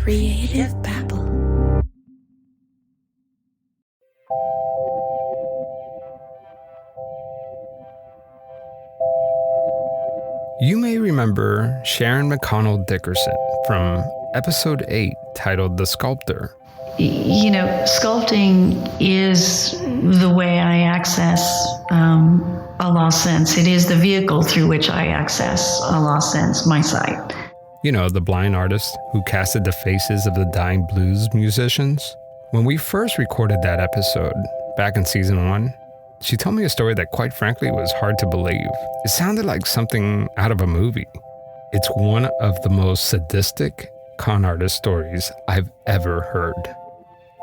Creative Babble. You may remember Sharon McConnell Dickerson from episode 8 titled The Sculptor. You know, sculpting is the way I access a lost sense. It is the vehicle through which I access a lost sense, my sight. You know, the blind artist who casted the faces of the dying blues musicians. When we first recorded that episode, back in season 1, she told me a story that quite frankly was hard to believe. It sounded like something out of a movie. It's one of the most sadistic con artist stories I've ever heard.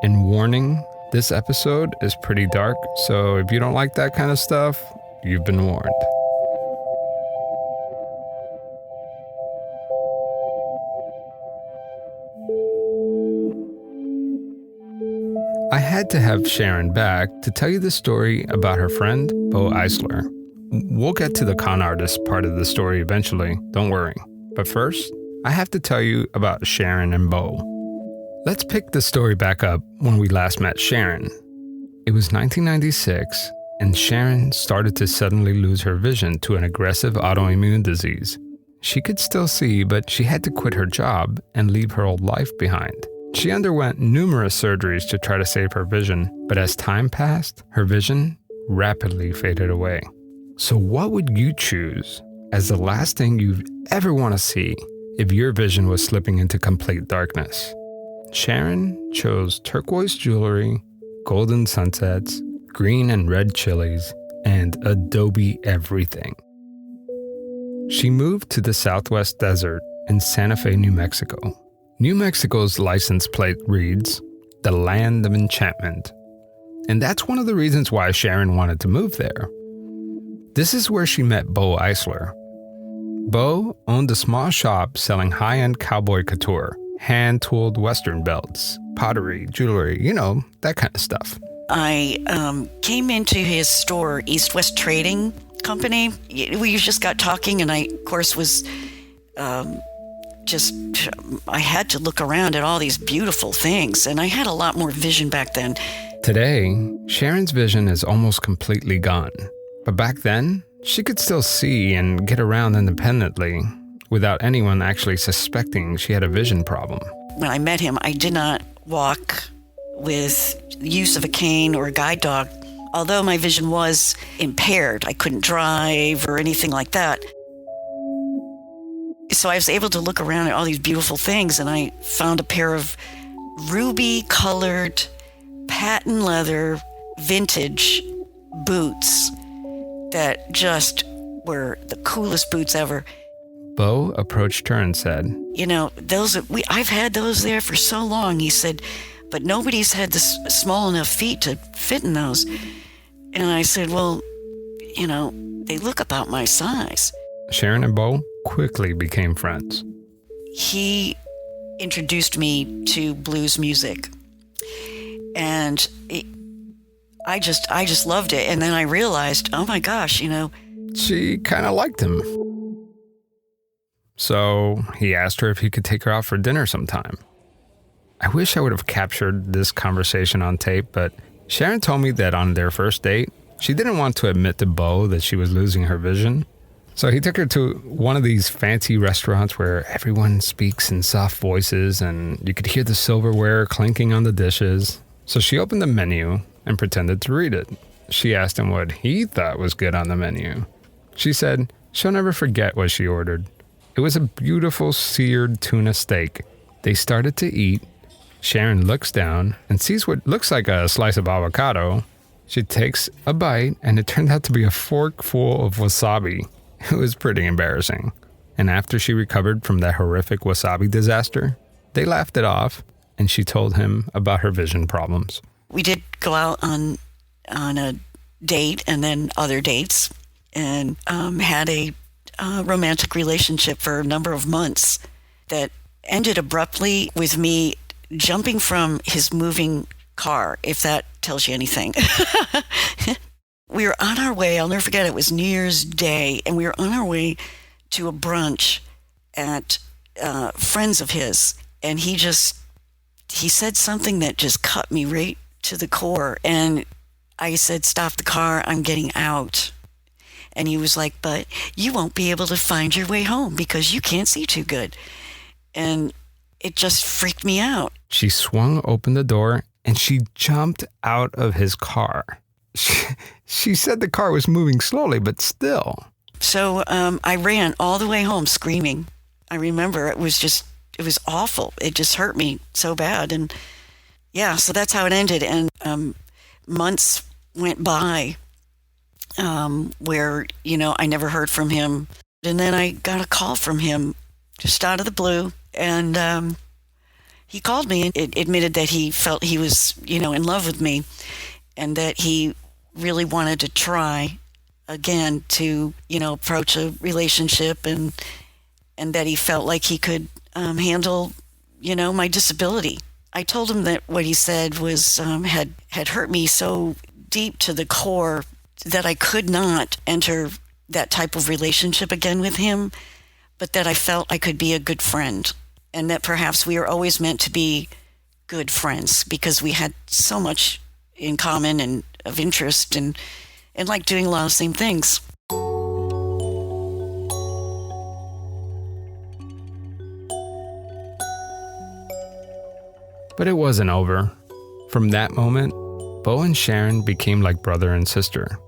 And warning, this episode is pretty dark, so if you don't like that kind of stuff, you've been warned. I had to have Sharon back to tell you the story about her friend, Bo Eisler. We'll get to the con artist part of the story eventually, don't worry. But first, I have to tell you about Sharon and Bo. Let's pick the story back up when we last met Sharon. It was 1996, and Sharon started to suddenly lose her vision to an aggressive autoimmune disease. She could still see, but she had to quit her job and leave her old life behind. She underwent numerous surgeries to try to save her vision, but as time passed, her vision rapidly faded away. So what would you choose as the last thing you'd ever want to see if your vision was slipping into complete darkness? Sharon chose turquoise jewelry, golden sunsets, green and red chilies, and Adobe everything. She moved to the Southwest Desert in Santa Fe, New Mexico. New Mexico's license plate reads, "The Land of Enchantment." And that's one of the reasons why Sharon wanted to move there. This is where she met Bo Eisler. Bo owned a small shop selling high-end cowboy couture, hand-tooled Western belts, pottery, jewelry, you know, that kind of stuff. I came into his store, East West Trading Company. We just got talking, and I, of course, was I had to look around at all these beautiful things, and I had a lot more vision back then. Today, Sharon's vision is almost completely gone. But back then, she could still see and get around independently without anyone actually suspecting she had a vision problem. When I met him, I did not walk with the use of a cane or a guide dog. Although my vision was impaired, I couldn't drive or anything like that. So I was able to look around at all these beautiful things, and I found a pair of ruby-colored patent leather vintage boots that just were the coolest boots ever. Bo approached her and said, "You know, I've had those there for so long," he said, "but nobody's had this small enough feet to fit in those." And I said, "Well, you know, they look about my size." Sharon and Bo quickly became friends. He introduced me to blues music, and I just loved it. And then I realized, oh my gosh, you know, she kind of liked him. So he asked her if he could take her out for dinner sometime. I wish I would have captured this conversation on tape, but Sharon told me that on their first date, she didn't want to admit to Bo that she was losing her vision. So he took her to one of these fancy restaurants where everyone speaks in soft voices and you could hear the silverware clinking on the dishes. So she opened the menu and pretended to read it. She asked him what he thought was good on the menu. She said she'll never forget what she ordered. It was a beautiful seared tuna steak. They started to eat. Sharon looks down and sees what looks like a slice of avocado. She takes a bite, and it turned out to be a fork full of wasabi. It was pretty embarrassing. And after she recovered from that horrific wasabi disaster, they laughed it off, and she told him about her vision problems. We did go out on a date and then other dates, and had a romantic relationship for a number of months that ended abruptly with me jumping from his moving car, if that tells you anything. We were on our way, I'll never forget, it was New Year's Day, and we were on our way to a brunch at friends of his. And he said something that just cut me right to the core. And I said, "Stop the car, I'm getting out." And he was like, "But you won't be able to find your way home because you can't see too good." And it just freaked me out. She swung open the door and she jumped out of his car. She said the car was moving slowly, but still. So I ran all the way home screaming. I remember it was awful. It just hurt me so bad. And yeah, so that's how it ended. And months went by where, I never heard from him. And then I got a call from him just out of the blue. And he called me and admitted that he felt he was, in love with me, and that he really wanted to try again to, approach a relationship, and that he felt like he could handle, my disability. I told him that what he said was had hurt me so deep to the core that I could not enter that type of relationship again with him, but that I felt I could be a good friend, and that perhaps we are always meant to be good friends because we had so much in common and of interest and like doing a lot of the same things. But it wasn't over. From that moment, Bo and Sharon became like brother and sister.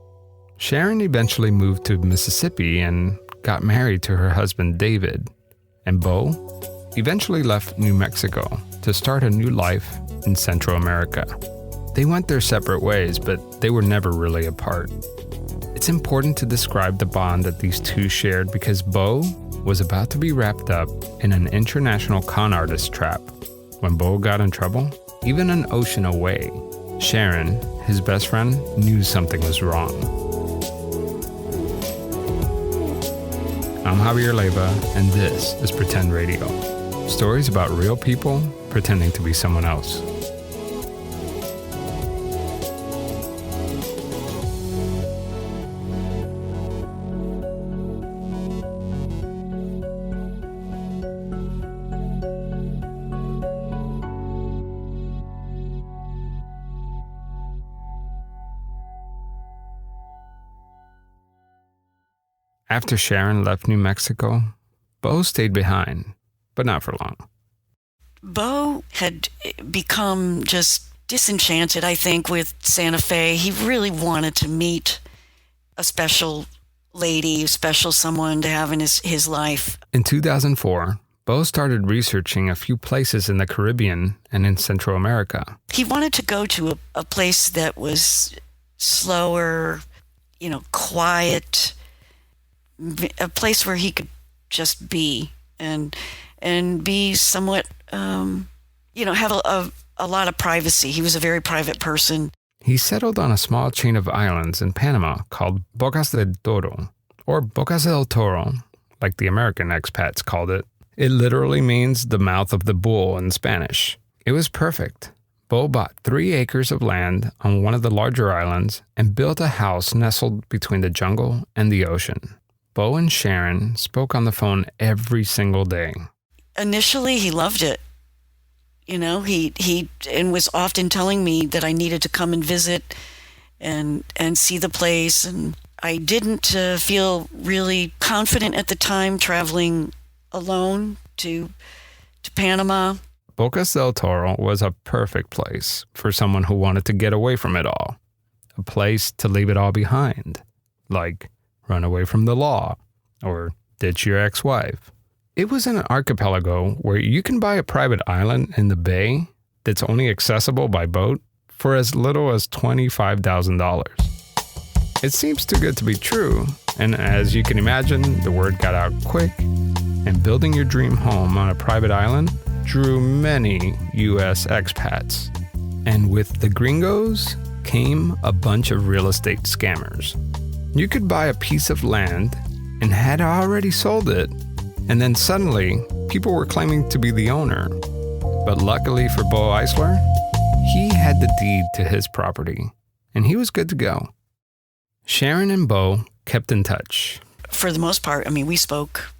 Sharon eventually moved to Mississippi and got married to her husband David. And Bo eventually left New Mexico to start a new life in Central America. They went their separate ways, but they were never really apart. It's important to describe the bond that these two shared because Bo was about to be wrapped up in an international con artist trap. When Bo got in trouble, even an ocean away, Sharon, his best friend, knew something was wrong. I'm Javier Leiva, and this is Pretend Radio. Stories about real people pretending to be someone else. After Sharon left New Mexico, Bo stayed behind, but not for long. Bo had become just disenchanted, I think, with Santa Fe. He really wanted to meet a special lady, special someone to have in his life. In 2004, Bo started researching a few places in the Caribbean and in Central America. He wanted to go to a place that was slower, quiet, a place where he could just be and be somewhat, have a lot of privacy. He was a very private person. He settled on a small chain of islands in Panama called Bocas del Toro, or Bocas del Toro, like the American expats called it. It literally means the mouth of the bull in Spanish. It was perfect. Bo bought 3 acres of land on one of the larger islands and built a house nestled between the jungle and the ocean. Bo and Sharon spoke on the phone every single day. Initially, he loved it. He was often telling me that I needed to come and visit and see the place. And I didn't feel really confident at the time traveling alone to Panama. Bocas del Toro was a perfect place for someone who wanted to get away from it all. A place to leave it all behind, like run away from the law, or ditch your ex-wife. It was an archipelago where you can buy a private island in the bay that's only accessible by boat for as little as $25,000. It seems too good to be true, and as you can imagine, the word got out quick, and building your dream home on a private island drew many U.S. expats. And with the gringos came a bunch of real estate scammers. You could buy a piece of land and had already sold it, and then suddenly people were claiming to be the owner. But luckily for Bo Eisler, he had the deed to his property, and he was good to go. Sharon and Bo kept in touch. For the most part, we spoke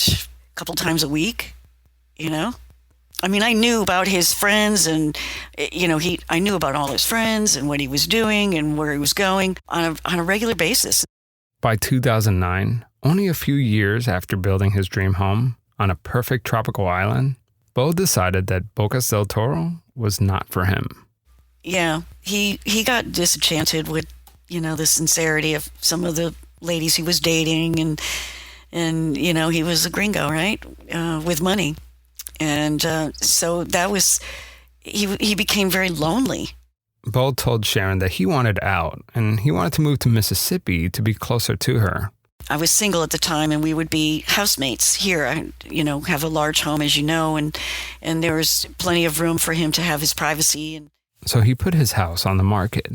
a couple times a week, I mean, I knew about his friends and, I knew about all his friends and what he was doing and where he was going on a regular basis. By 2009, only a few years after building his dream home on a perfect tropical island, Bo decided that Bocas del Toro was not for him. Yeah, he got disenchanted with, the sincerity of some of the ladies he was dating, and he was a gringo, right, with money. And so that was, he became very lonely. Bo told Sharon that he wanted out, and he wanted to move to Mississippi to be closer to her. I was single at the time, and we would be housemates here. I, have a large home, as you know, and there was plenty of room for him to have his privacy. So he put his house on the market.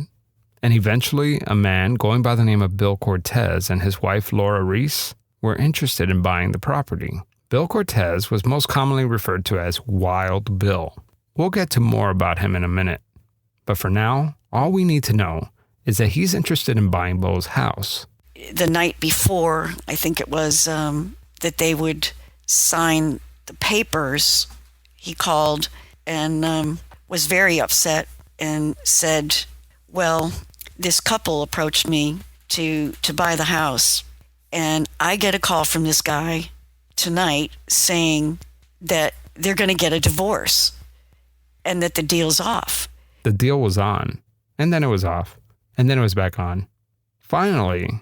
And eventually, a man going by the name of Bill Cortez and his wife Laura Reece were interested in buying the property. Bill Cortez was most commonly referred to as Wild Bill. We'll get to more about him in a minute. But for now, all we need to know is that he's interested in buying Bo's house. The night before, I think it was that they would sign the papers, he called and was very upset and said, well, this couple approached me to buy the house, and I get a call from this guy tonight saying that they're going to get a divorce and that the deal's off. The deal was on, and then it was off, and then it was back on. Finally,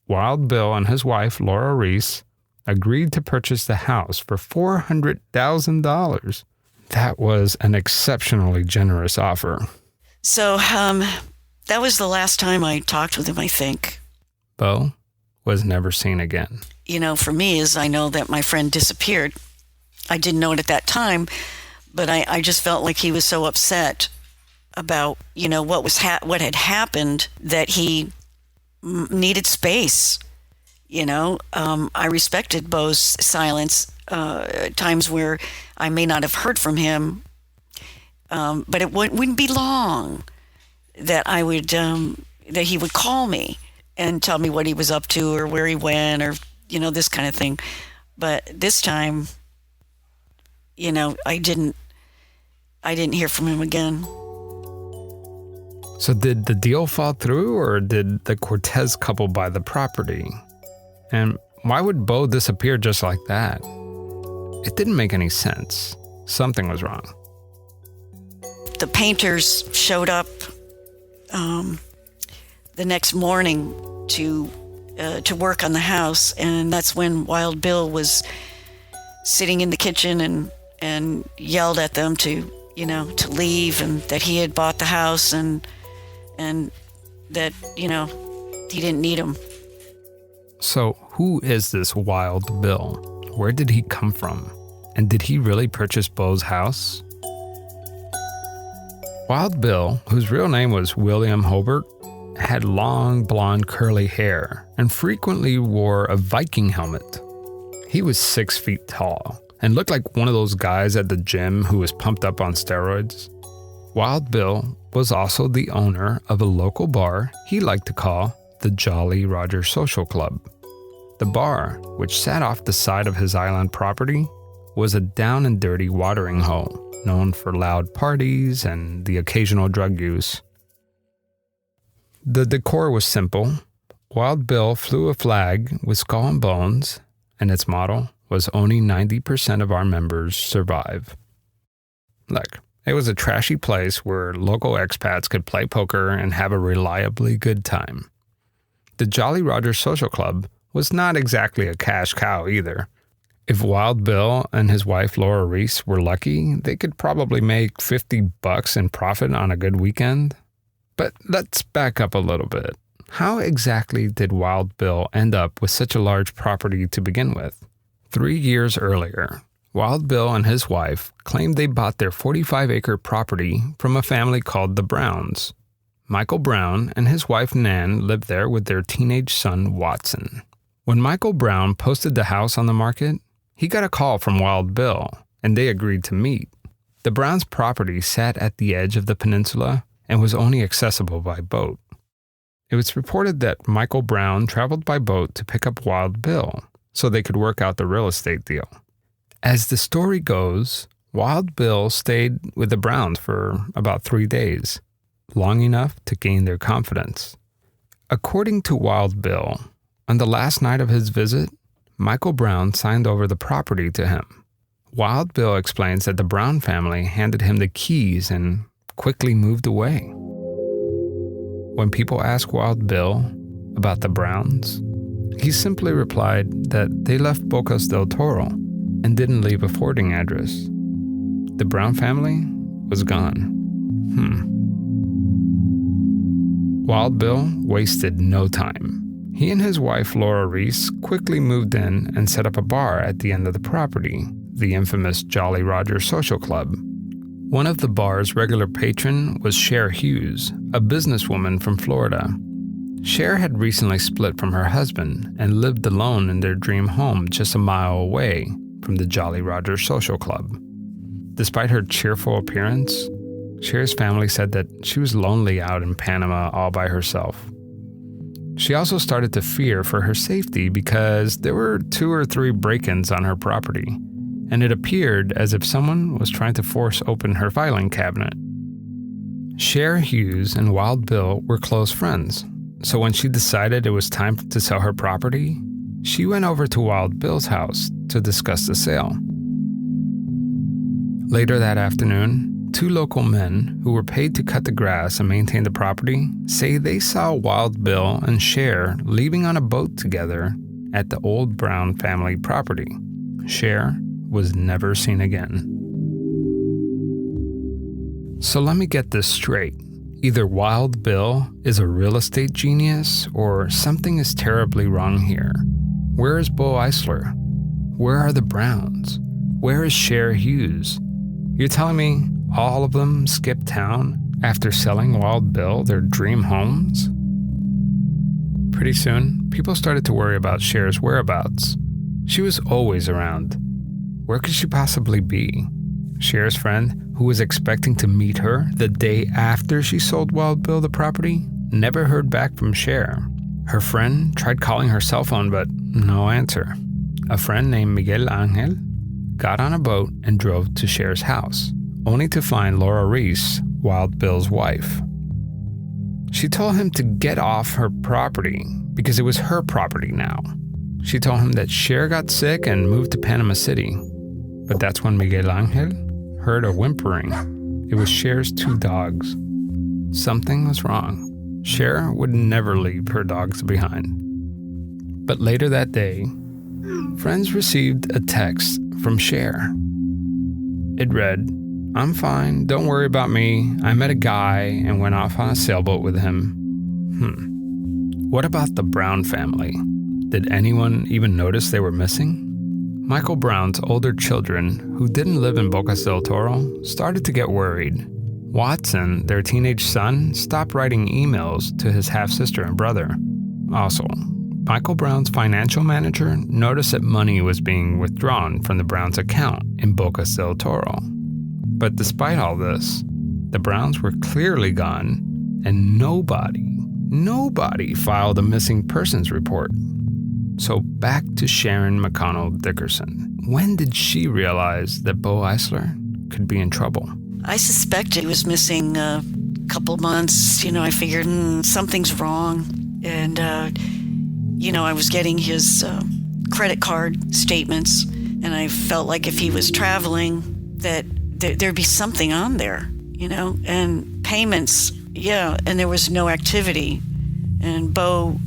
Wild Bill and his wife, Laura Reece, agreed to purchase the house for $400,000. That was an exceptionally generous offer. So, that was the last time I talked with him, I think. Bo was never seen again. For me, is I know that my friend disappeared. I didn't know it at that time, but I just felt like he was so upset about, what had happened that he needed space. I respected Bo's silence, times where I may not have heard from him, but it wouldn't be long that I would that he would call me and tell me what he was up to or where he went or this kind of thing. But this time, I didn't hear from him again. So did the deal fall through, or did the Cortez couple buy the property? And why would Bo disappear just like that? It didn't make any sense. Something was wrong. The painters showed up the next morning to work on the house, and that's when Wild Bill was sitting in the kitchen and yelled at them to leave, and that he had bought the house and that he didn't need them. So who is this Wild Bill? Where did he come from? And did he really purchase Bo's house? Wild Bill, whose real name was William Holbert, had long blonde curly hair and frequently wore a Viking helmet. He was 6 feet tall and looked like one of those guys at the gym who was pumped up on steroids. Wild Bill was also the owner of a local bar he liked to call the Jolly Roger Social Club. The bar, which sat off the side of his island property, was a down and dirty watering hole known for loud parties and the occasional drug use. The decor was simple. Wild Bill flew a flag with skull and bones, and its motto was only 90% of our members survive. Look, it was a trashy place where local expats could play poker and have a reliably good time. The Jolly Roger Social Club was not exactly a cash cow either. If Wild Bill and his wife Laura Reece were lucky, they could probably make $50 in profit on a good weekend. But let's back up a little bit. How exactly did Wild Bill end up with such a large property to begin with? 3 years earlier, Wild Bill and his wife claimed they bought their 45-acre property from a family called the Browns. Michael Brown and his wife Nan lived there with their teenage son Watson. When Michael Brown posted the house on the market, he got a call from Wild Bill, and they agreed to meet. The Browns' property sat at the edge of the peninsula and was only accessible by boat. It was reported that Michael Brown traveled by boat to pick up Wild Bill so they could work out the real estate deal. As the story goes, Wild Bill stayed with the Browns for about 3 days, long enough to gain their confidence. According to Wild Bill, on the last night of his visit, Michael Brown signed over the property to him. Wild Bill explains that the Brown family handed him the keys and quickly moved away. When people ask Wild Bill about the Browns, he simply replied that they left Bocas del Toro and didn't leave a forwarding address. The Brown family was gone. Wild Bill wasted no time. He and his wife, Laura Reece, quickly moved in and set up a bar at the end of the property, the infamous Jolly Roger Social Club. One of the bar's regular patron was Cher Hughes, a businesswoman from Florida. Cher had recently split from her husband and lived alone in their dream home just a mile away from the Jolly Roger Social Club. Despite her cheerful appearance, Cher's family said that she was lonely out in Panama all by herself. She also started to fear for her safety because there were 2 or 3 break-ins on her property, and it appeared as if someone was trying to force open her filing cabinet. Cher Hughes and Wild Bill were close friends, so when she decided it was time to sell her property, she went over to Wild Bill's house to discuss the sale. Later that afternoon, 2 local men who were paid to cut the grass and maintain the property say they saw Wild Bill and Cher leaving on a boat together at the old Brown family property. Cher was never seen again. So let me get this straight. Either Wild Bill is a real estate genius or something is terribly wrong here. Where is Bo Eisler? Where are the Browns? Where is Cher Hughes? You're telling me all of them skipped town after selling Wild Bill their dream homes? Pretty soon, people started to worry about Cher's whereabouts. She was always around. Where could she possibly be? Cher's friend, who was expecting to meet her the day after she sold Wild Bill the property, never heard back from Cher. Her friend tried calling her cell phone, but no answer. A friend named Miguel Angel got on a boat and drove to Cher's house, only to find Laura Reece, Wild Bill's wife. She told him to get off her property because it was her property now. She told him that Cher got sick and moved to Panama City. But that's when Miguel Angel heard a whimpering. It was Cher's 2 dogs. Something was wrong. Cher would never leave her dogs behind. But later that day, friends received a text from Cher. It read, "I'm fine, don't worry about me. I met a guy and went off on a sailboat with him." What about the Brown family? Did anyone even notice they were missing? Michael Brown's older children, who didn't live in Bocas del Toro, started to get worried. Watson, their teenage son, stopped writing emails to his half-sister and brother. Also, Michael Brown's financial manager noticed that money was being withdrawn from the Browns' account in Bocas del Toro. But despite all this, the Browns were clearly gone, and nobody filed a missing persons report. So back to Sharon McConnell Dickerson. When did she realize that Bo Eisler could be in trouble? I suspect he was missing a couple months. I figured something's wrong. And, I was getting his credit card statements, and I felt like if he was traveling, that there'd be something on there, and payments, and there was no activity. And Bo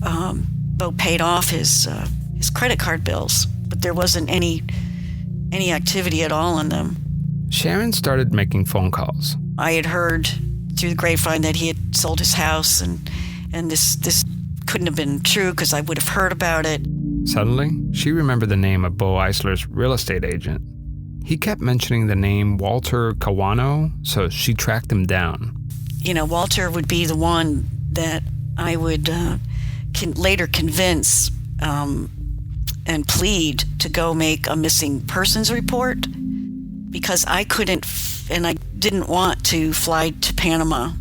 paid off his credit card bills, but there wasn't any activity at all on them. Sharon started making phone calls. I had heard through the grapevine that he had sold his house, and this couldn't have been true because I would have heard about it. Suddenly, she remembered the name of Bo Eisler's real estate agent. He kept mentioning the name Walter Cawano, so she tracked him down. Walter would be the one that I would later convince and plead to go make a missing persons report, because I couldn't and I didn't want to fly to Panama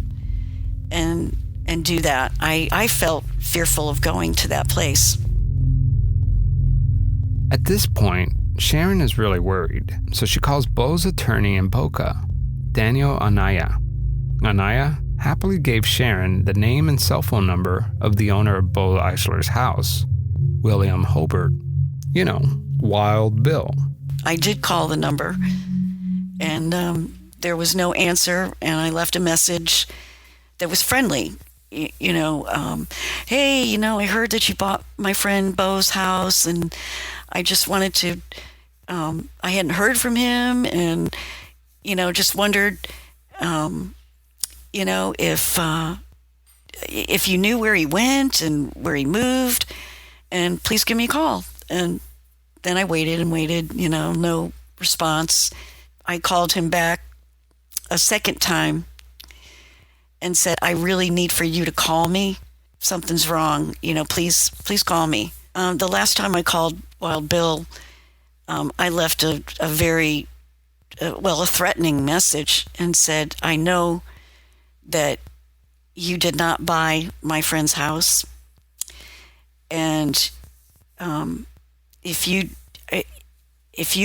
and do that. I felt fearful of going to that place. At this point, Sharon is really worried, so she calls Bo's attorney in Boca, Daniel Anaya. Anaya happily gave Sharon the name and cell phone number of the owner of Bo Eisler's house, William Holbert. You know, Wild Bill. I did call the number, and there was no answer, and I left a message that was friendly. Hey, I heard that you bought my friend Bo's house, and I just wanted to, I hadn't heard from him, and, just wondered, if you knew where he went and where he moved, and please give me a call. And then I waited and waited, no response. I called him back a second time and said, I really need for you to call me. Something's wrong. Please call me. The last time I called Wild Bill, I left a very, a threatening message and said, I know that you did not buy my friend's house. And if you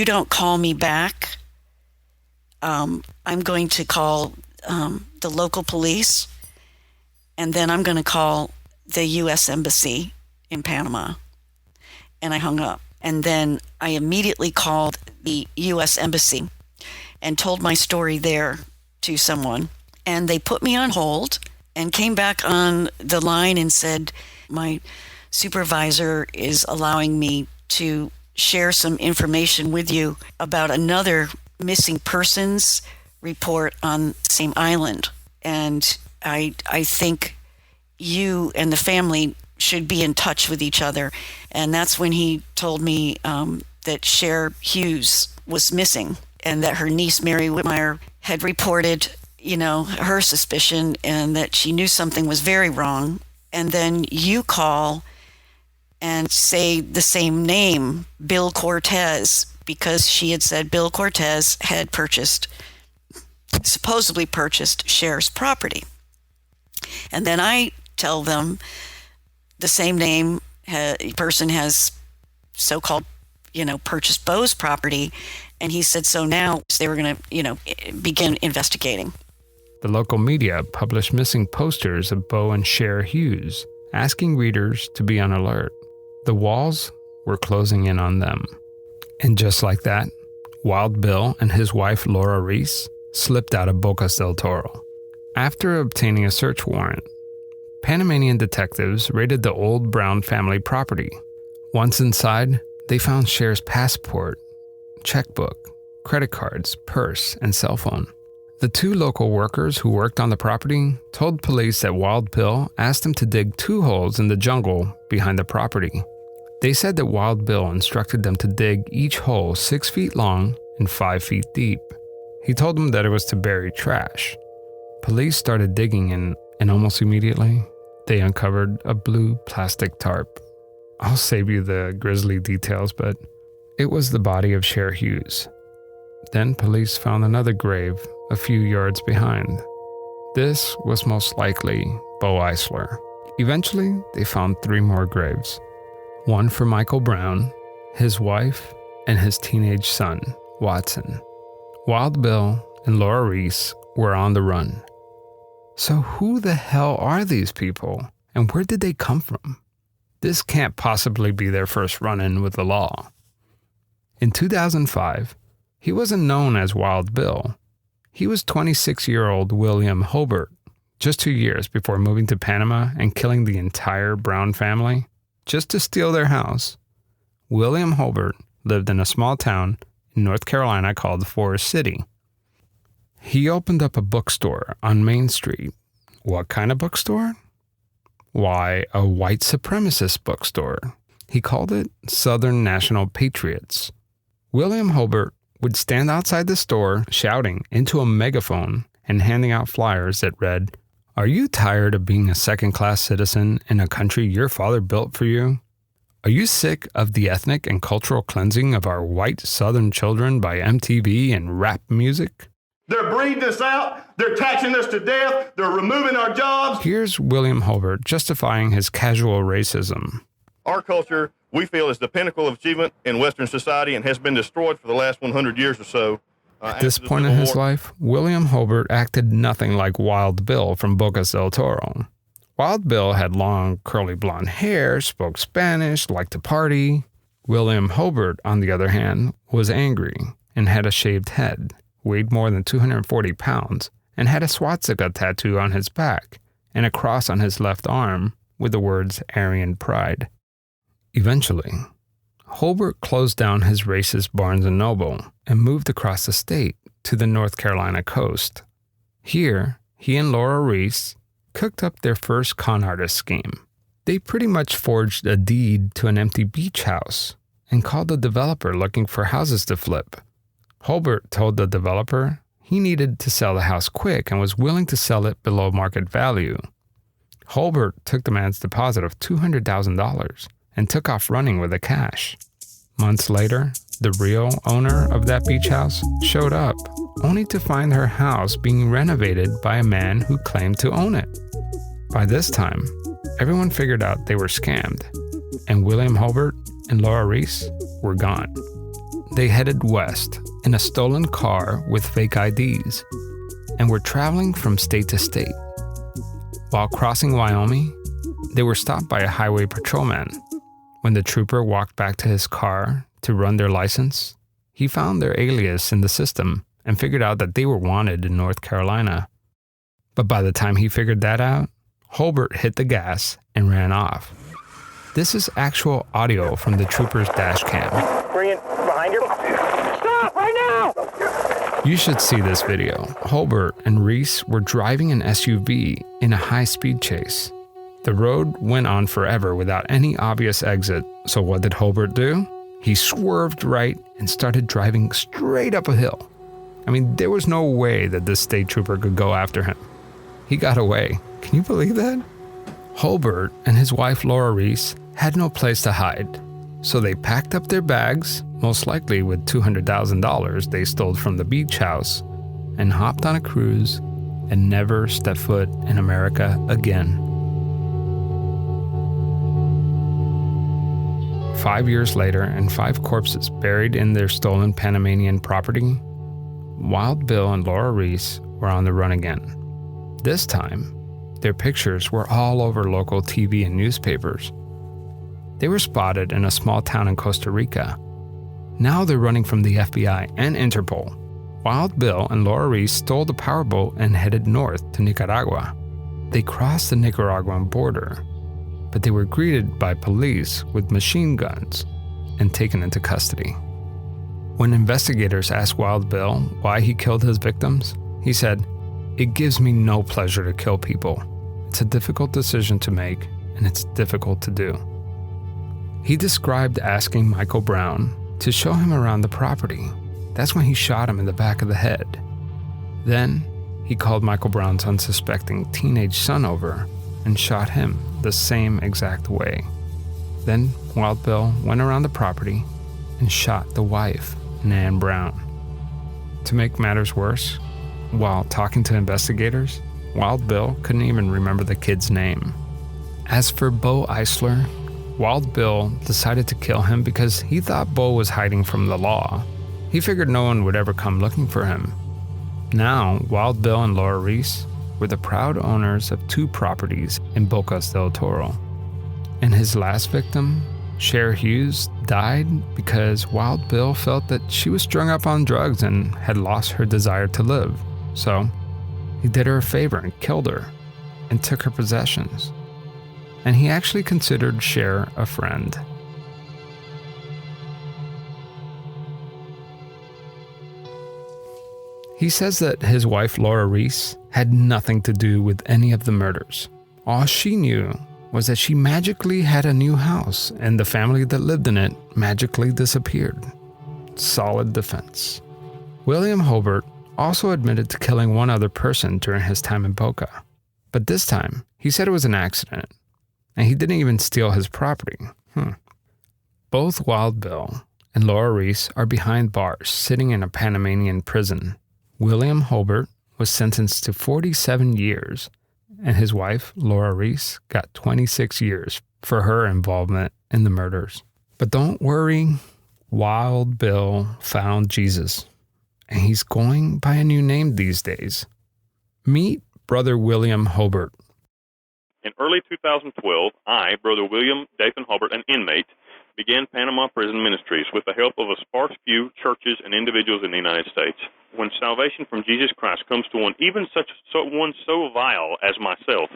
don't call me back, I'm going to call the local police, and then I'm going to call the U.S. Embassy in Panama. And I hung up. And then I immediately called the U.S. Embassy and told my story there to someone. And they put me on hold and came back on the line and said, my supervisor is allowing me to share some information with you about another missing persons report on the same island. And I think you and the family should be in touch with each other. And that's when he told me that Cher Hughes was missing, and that her niece, Mary Whitmire, had reported, her suspicion, and that she knew something was very wrong. And then you call and say the same name, Bill Cortez, because she had said Bill Cortez had supposedly purchased Cher's property. And then I tell them the same name person has so-called, purchased Bo's property. And he said, so now they were going to, begin investigating. The local media published missing posters of Bo and Cher Hughes, asking readers to be on alert. The walls were closing in on them. And just like that, Wild Bill and his wife Laura Reece slipped out of Bocas del Toro. After obtaining a search warrant, Panamanian detectives raided the old Brown family property. Once inside, they found Cher's passport, checkbook, credit cards, purse, and cell phone. The two local workers who worked on the property told police that Wild Bill asked them to dig 2 holes in the jungle behind the property. They said that Wild Bill instructed them to dig each hole 6 feet long and 5 feet deep. He told them that it was to bury trash. Police started digging and almost immediately, they uncovered a blue plastic tarp. I'll save you the grisly details, but it was the body of Cher Hughes. Then police found another grave a few yards behind. This was most likely Bo Eisler. Eventually, they found 3 more graves. One for Michael Brown, his wife, and his teenage son, Watson. Wild Bill and Laura Reece were on the run. So who the hell are these people, and where did they come from? This can't possibly be their first run-in with the law. In 2005, he wasn't known as Wild Bill. He was 26-year-old William Holbert, just 2 years before moving to Panama and killing the entire Brown family just to steal their house. William Holbert lived in a small town in North Carolina called Forest City. He opened up a bookstore on Main Street. What kind of bookstore? Why, a white supremacist bookstore. He called it Southern National Patriots. William Holbert would stand outside the store shouting into a megaphone and handing out flyers that read, "Are you tired of being a second-class citizen in a country your father built for you? Are you sick of the ethnic and cultural cleansing of our white Southern children by MTV and rap music? They're breeding us out. They're taxing us to death. They're removing our jobs." Here's William Holbert justifying his casual racism. Our culture we feel is the pinnacle of achievement in Western society and has been destroyed for the last 100 years or so. At this point in his life, William Holbert acted nothing like Wild Bill from Bocas del Toro. Wild Bill had long, curly blonde hair, spoke Spanish, liked to party. William Holbert, on the other hand, was angry and had a shaved head, weighed more than 240 pounds, and had a swastika tattoo on his back and a cross on his left arm with the words Aryan Pride. Eventually, Holbert closed down his racist Barnes & Noble and moved across the state to the North Carolina coast. Here, he and Laura Reece cooked up their first con artist scheme. They pretty much forged a deed to an empty beach house and called the developer looking for houses to flip. Holbert told the developer he needed to sell the house quick and was willing to sell it below market value. Holbert took the man's deposit of $200,000 and took off running with the cash. Months later, the real owner of that beach house showed up, only to find her house being renovated by a man who claimed to own it. By this time, everyone figured out they were scammed, and William Holbert and Laura Reece were gone. They headed west in a stolen car with fake IDs and were traveling from state to state. While crossing Wyoming, they were stopped by a highway patrolman. When the trooper walked back to his car to run their license, he found their alias in the system and figured out that they were wanted in North Carolina. But by the time he figured that out, Holbert hit the gas and ran off. This is actual audio from the trooper's dash cam. Bring it behind your... Stop right now! You should see this video. Holbert and Reece were driving an SUV in a high-speed chase. The road went on forever without any obvious exit, so what did Holbert do? He swerved right and started driving straight up a hill. I mean, there was no way that this state trooper could go after him. He got away. Can you believe that? Holbert and his wife Laura Reece had no place to hide, so they packed up their bags, most likely with $200,000 they stole from the beach house, and hopped on a cruise and never stepped foot in America again. 5 years later, and 5 corpses buried in their stolen Panamanian property, Wild Bill and Laura Reece were on the run again. This time, their pictures were all over local TV and newspapers. They were spotted in a small town in Costa Rica. Now they're running from the FBI and Interpol. Wild Bill and Laura Reece stole the powerboat and headed north to Nicaragua. They crossed the Nicaraguan border, but they were greeted by police with machine guns and taken into custody. When investigators asked Wild Bill why he killed his victims, he said, "It gives me no pleasure to kill people. It's a difficult decision to make, and it's difficult to do." He described asking Michael Brown to show him around the property. That's when he shot him in the back of the head. Then, he called Michael Brown's unsuspecting teenage son over and shot him the same exact way. Then Wild Bill went around the property and shot the wife, Nan Brown. To make matters worse, while talking to investigators, Wild Bill couldn't even remember the kid's name. As for Bo Eisler, Wild Bill decided to kill him because he thought Bo was hiding from the law. He figured no one would ever come looking for him. Now, Wild Bill and Laura Reece were the proud owners of 2 properties in Bocas del Toro. And his last victim, Cher Hughes, died because Wild Bill felt that she was strung up on drugs and had lost her desire to live. So, he did her a favor and killed her and took her possessions. And he actually considered Cher a friend. He says that his wife Laura Reece had nothing to do with any of the murders. All she knew was that she magically had a new house and the family that lived in it magically disappeared. Solid defense. William Holbert also admitted to killing one other person during his time in Boca. But this time, he said it was an accident, and he didn't even steal his property. Both Wild Bill and Laura Reece are behind bars, sitting in a Panamanian prison. William Holbert was sentenced to 47 years, and his wife, Laura Reece, got 26 years for her involvement in the murders. But don't worry, Wild Bill found Jesus, and he's going by a new name these days. Meet Brother William Holbert. In early 2012, I, Brother William Dathan Holbert, an inmate, began Panama Prison Ministries with the help of a sparse few churches and individuals in the United States. When salvation from Jesus Christ comes to one, even one so vile as myself,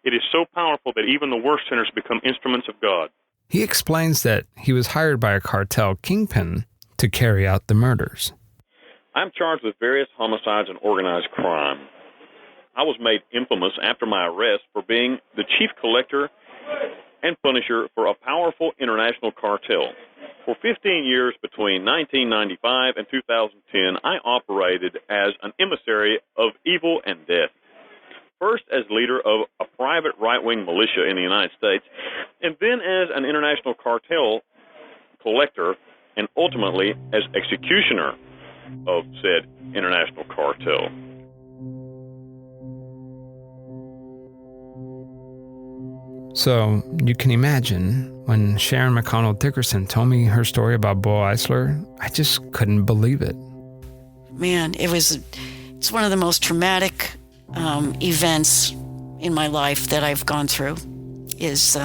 it is so powerful that even the worst sinners become instruments of God. He explains that he was hired by a cartel kingpin to carry out the murders. I'm charged with various homicides and organized crime. I was made infamous after my arrest for being the chief collector and punisher for a powerful international cartel. For 15 years between 1995 and 2010, I operated as an emissary of evil and death. First as leader of a private right-wing militia in the United States, and then as an international cartel collector, and ultimately as executioner of said international cartel. So you can imagine when Sharon McConnell Dickerson told me her story about Bo Eisler, I just couldn't believe it. Man, it's one of the most traumatic events in my life that I've gone through, is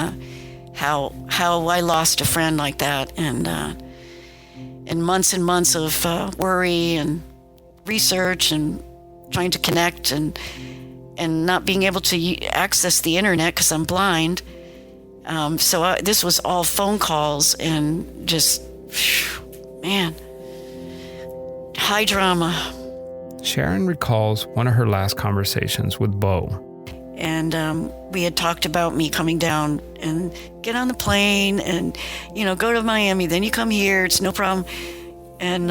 how I lost a friend like that, and months of worry and research and trying to connect and not being able to access the internet because I'm blind. So this was all phone calls and just, man, high drama. Sharon recalls one of her last conversations with Bo. And we had talked about me coming down and get on the plane and, go to Miami. Then you come here. It's no problem. And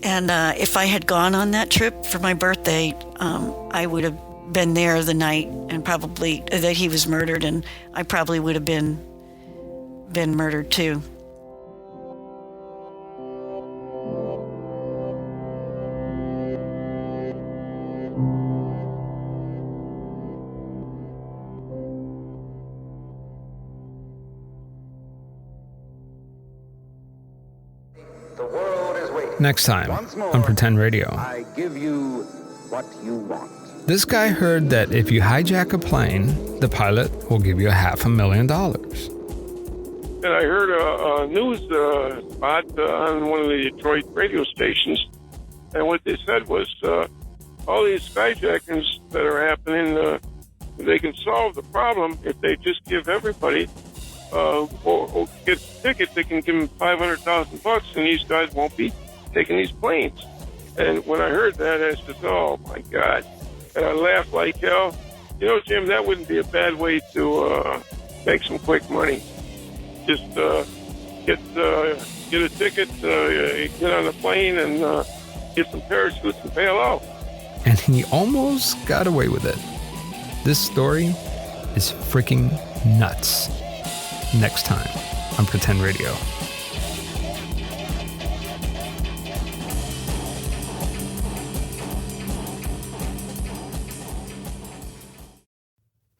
if I had gone on that trip for my birthday, I would have been there the night and probably that he was murdered, and I probably would have been murdered too. The world is waiting. Next time on Pretend Radio. I give you what you want. This guy heard that if you hijack a plane, the pilot will give you $500,000. And I heard a news spot on one of the Detroit radio stations, and what they said was all these skyjackings that are happening, they can solve the problem if they just give everybody or get tickets. They can give them $500,000, and these guys won't be taking these planes. And when I heard that, I said, "Oh my God!" And I laughed like hell. Jim, that wouldn't be a bad way to make some quick money. Just get a ticket, get on a plane, and get some parachutes and bail out. And he almost got away with it. This story is freaking nuts. Next time on Pretend Radio.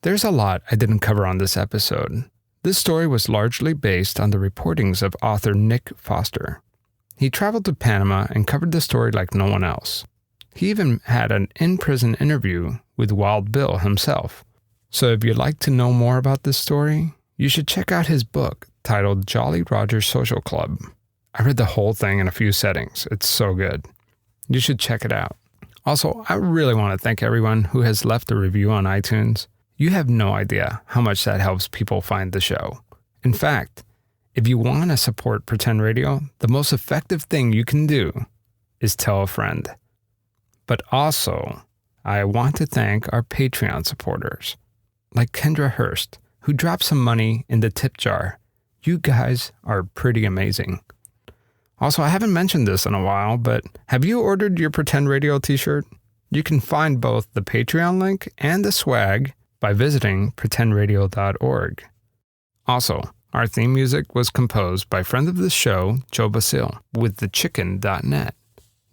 There's a lot I didn't cover on this episode. This story was largely based on the reportings of author Nick Foster. He traveled to Panama and covered the story like no one else. He even had an in-prison interview with Wild Bill himself. So if you'd like to know more about this story, you should check out his book titled Jolly Roger Social Club. I read the whole thing in a few settings. It's so good. You should check it out. Also, I really want to thank everyone who has left a review on iTunes. You have no idea how much that helps people find the show. In fact, if you want to support Pretend Radio, the most effective thing you can do is tell a friend. But also, I want to thank our Patreon supporters, like Kendra Hurst, who dropped some money in the tip jar. You guys are pretty amazing. Also, I haven't mentioned this in a while, but have you ordered your Pretend Radio t-shirt? You can find both the Patreon link and the swag by visiting pretendradio.org. Also, our theme music was composed by friend of the show, Joe Basile, with thechicken.net.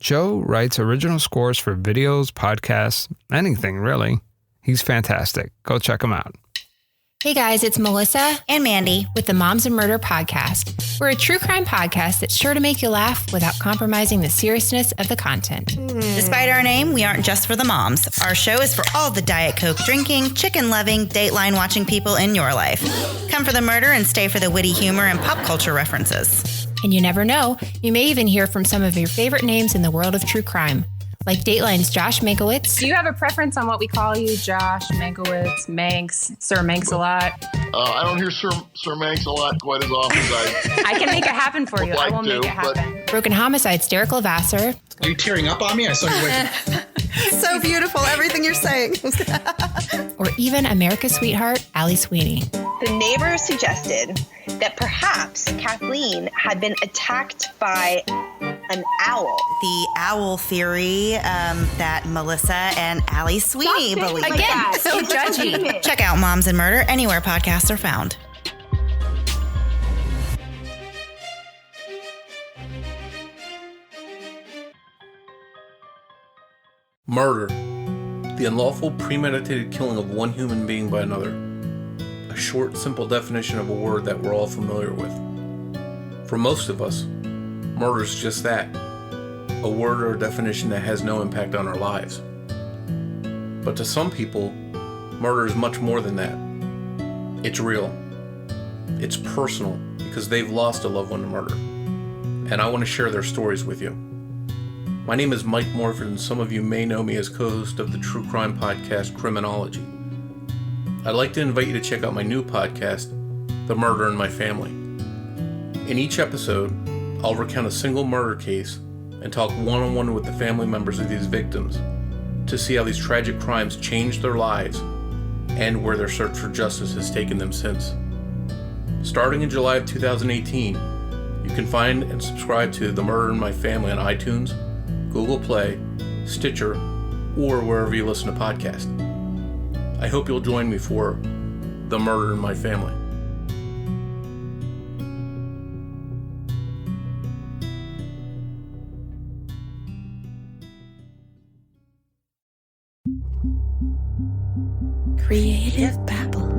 Joe writes original scores for videos, podcasts, anything really. He's fantastic. Go check him out. Hey guys, it's Melissa and Mandy with the Moms and Murder podcast. We're a true crime podcast that's sure to make you laugh without compromising the seriousness of the content. Despite our name, we aren't just for the moms. Our show is for all the Diet Coke drinking, chicken loving, Dateline watching people in your life. Come for the murder and stay for the witty humor and pop culture references. And you never know, you may even hear from some of your favorite names in the world of true crime, like Dateline's Josh Mankiewicz. Do you have a preference on what we call you? Josh, Mankiewicz, Manx, Sir Manx-a-Lot? I don't hear Sir Manx-a-Lot quite as often as I can make it happen for you. I will make it happen. Broken Homicide's Derek Levasseur. Are you tearing up on me? I saw you waiting. So beautiful, everything you're saying. Or even America's sweetheart, Allie Sweeney. The neighbor suggested that perhaps Kathleen had been attacked by an owl. The owl theory that Melissa and Allie Sweeney believe. Again, so judgy. Check out Moms and Murder anywhere podcasts are found. Murder. The unlawful, premeditated killing of one human being by another. A short, simple definition of a word that we're all familiar with. For most of us, murder is just that. A word or a definition that has no impact on our lives. But to some people, murder is much more than that. It's real. It's personal because they've lost a loved one to murder. And I want to share their stories with you. My name is Mike Morford, and some of you may know me as co-host of the true crime podcast Criminology. I'd like to invite you to check out my new podcast, The Murder in My Family. In each episode, I'll recount a single murder case and talk one-on-one with the family members of these victims to see how these tragic crimes changed their lives and where their search for justice has taken them since. Starting in July of 2018, you can find and subscribe to The Murder in My Family on iTunes, Google Play, Stitcher, or wherever you listen to podcasts. I hope you'll join me for The Murder in My Family. Creative Babble.